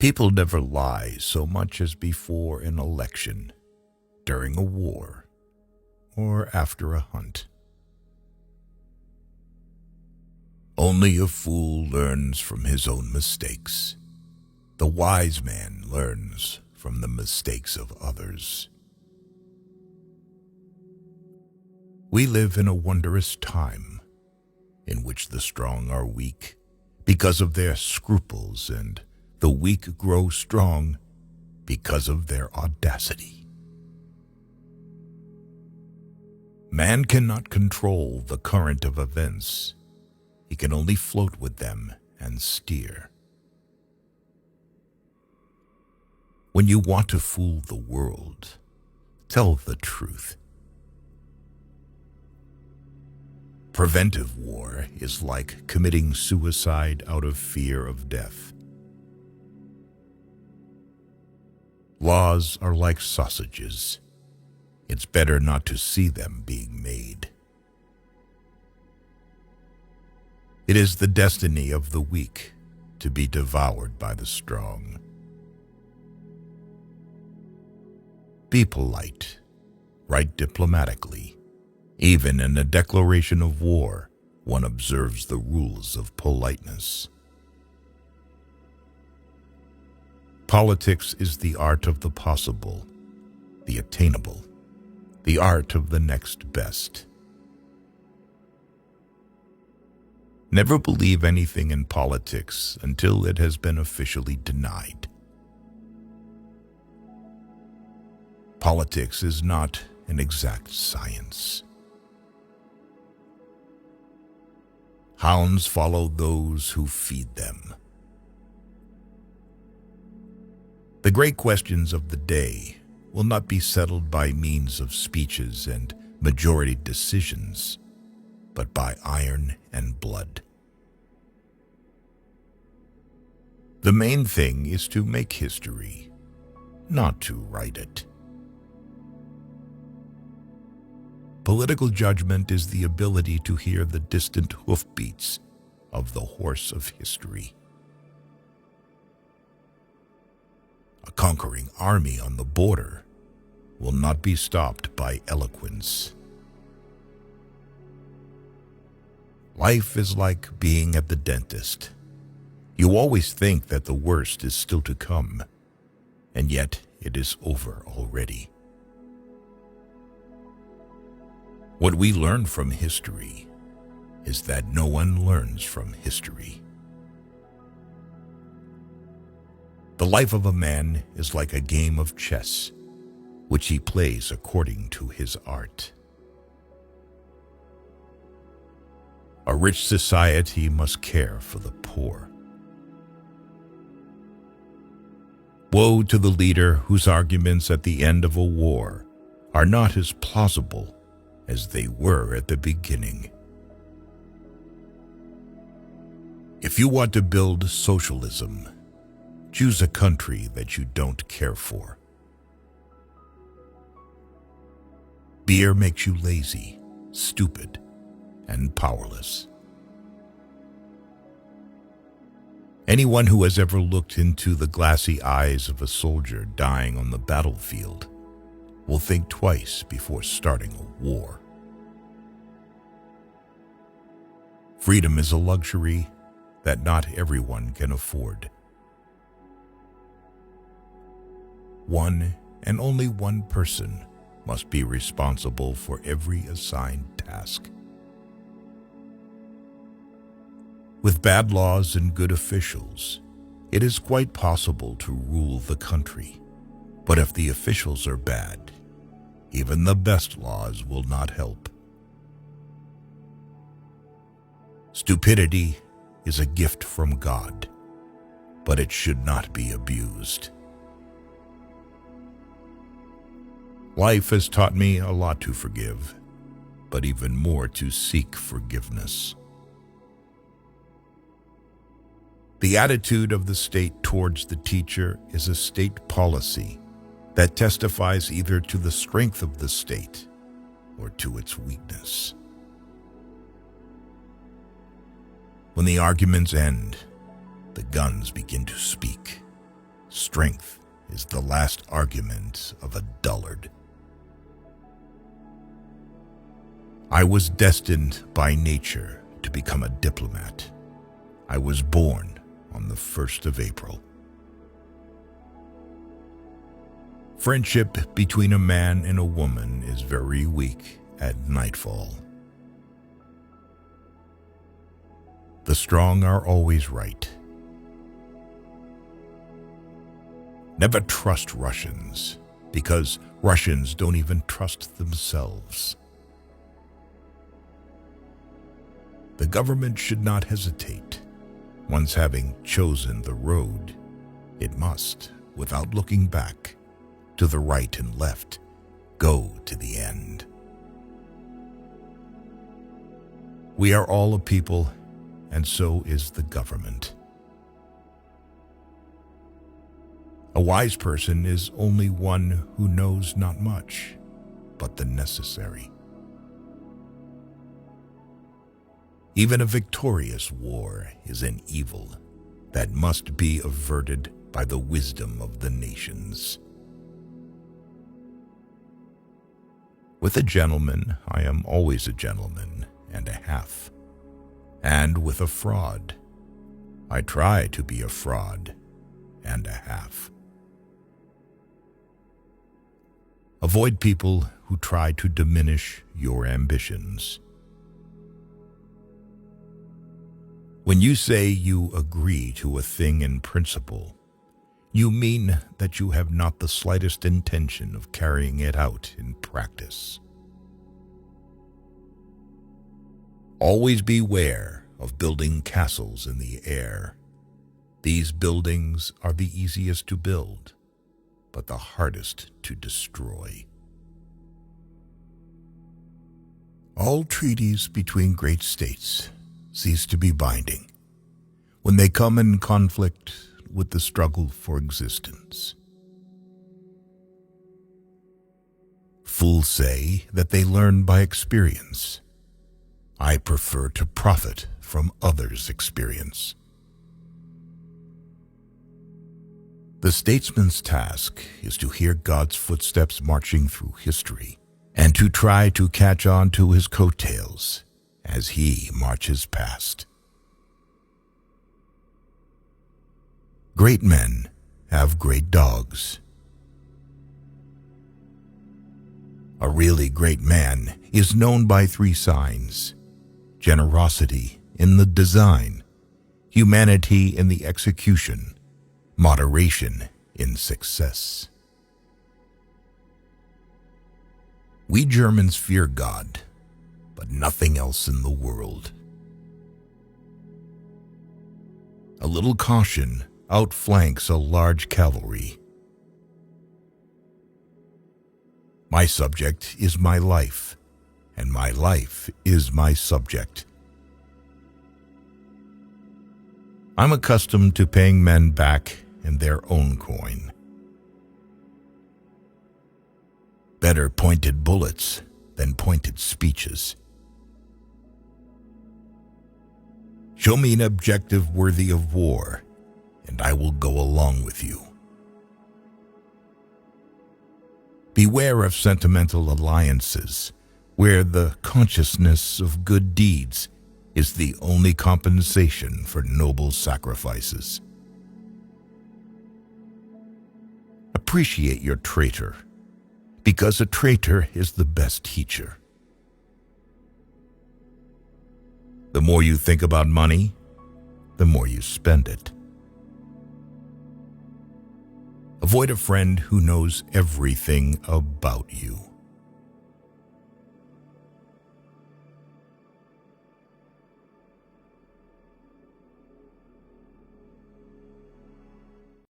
People never lie so much as before an election, during a war, or after a hunt. Only a fool learns from his own mistakes. The wise man learns from the mistakes of others. We live in a wondrous time in which the strong are weak because of their scruples, and the weak grow strong because of their audacity. Man cannot control the current of events. He can only float with them and steer. When you want to fool the world, tell the truth. Preventive war is like committing suicide out of fear of death. Laws are like sausages. It's better not to see them being made. It is the destiny of the weak to be devoured by the strong. Be polite. Write diplomatically. Even in a declaration of war, one observes the rules of politeness. Politics is the art of the possible, the attainable, the art of the next best. Never believe anything in politics until it has been officially denied. Politics is not an exact science. Hounds follow those who feed them. The great questions of the day will not be settled by means of speeches and majority decisions, but by iron and blood. The main thing is to make history, not to write it. Political judgment is the ability to hear the distant hoofbeats of the horse of history. A conquering army on the border will not be stopped by eloquence. Life is like being at the dentist. You always think that the worst is still to come, and yet it is over already. What we learn from history is that no one learns from history. The life of a man is like a game of chess, which he plays according to his art. A rich society must care for the poor. Woe to the leader whose arguments at the end of a war are not as plausible as they were at the beginning. If you want to build socialism, choose a country that you don't care for. Beer makes you lazy, stupid, and powerless. Anyone who has ever looked into the glassy eyes of a soldier dying on the battlefield will think twice before starting a war. Freedom is a luxury that not everyone can afford. One and only one person must be responsible for every assigned task. With bad laws and good officials, it is quite possible to rule the country. But if the officials are bad, even the best laws will not help. Stupidity is a gift from God, but it should not be abused. Life has taught me a lot to forgive, but even more to seek forgiveness. The attitude of the state towards the teacher is a state policy that testifies either to the strength of the state or to its weakness. When the arguments end, the guns begin to speak. Strength is the last argument of a dullard. I was destined by nature to become a diplomat. I was born on the 1st of April. Friendship between a man and a woman is very weak at nightfall. The strong are always right. Never trust Russians, because Russians don't even trust themselves. The government should not hesitate. Once having chosen the road, it must, without looking back, to the right and left, go to the end. We are all a people, and so is the government. A wise person is only one who knows not much, but the necessary. Even a victorious war is an evil that must be averted by the wisdom of the nations. With a gentleman, I am always a gentleman and a half. And with a fraud, I try to be a fraud and a half. Avoid people who try to diminish your ambitions. When you say you agree to a thing in principle, you mean that you have not the slightest intention of carrying it out in practice. Always beware of building castles in the air. These buildings are the easiest to build, but the hardest to destroy. All treaties between great states cease to be binding when they come in conflict with the struggle for existence. Fools say that they learn by experience. I prefer to profit from others' experience. The statesman's task is to hear God's footsteps marching through history and to try to catch on to his coattails as he marches past. Great men have great dogs. A really great man is known by 3 signs: generosity in the design, humanity in the execution, moderation in success. We Germans fear God, but nothing else in the world. A little caution outflanks a large cavalry. My subject is my life, and my life is my subject. I'm accustomed to paying men back in their own coin. Better pointed bullets than pointed speeches. Show me an objective worthy of war, and I will go along with you. Beware of sentimental alliances, where the consciousness of good deeds is the only compensation for noble sacrifices. Appreciate your traitor, because a traitor is the best teacher. The more you think about money, the more you spend it. Avoid a friend who knows everything about you.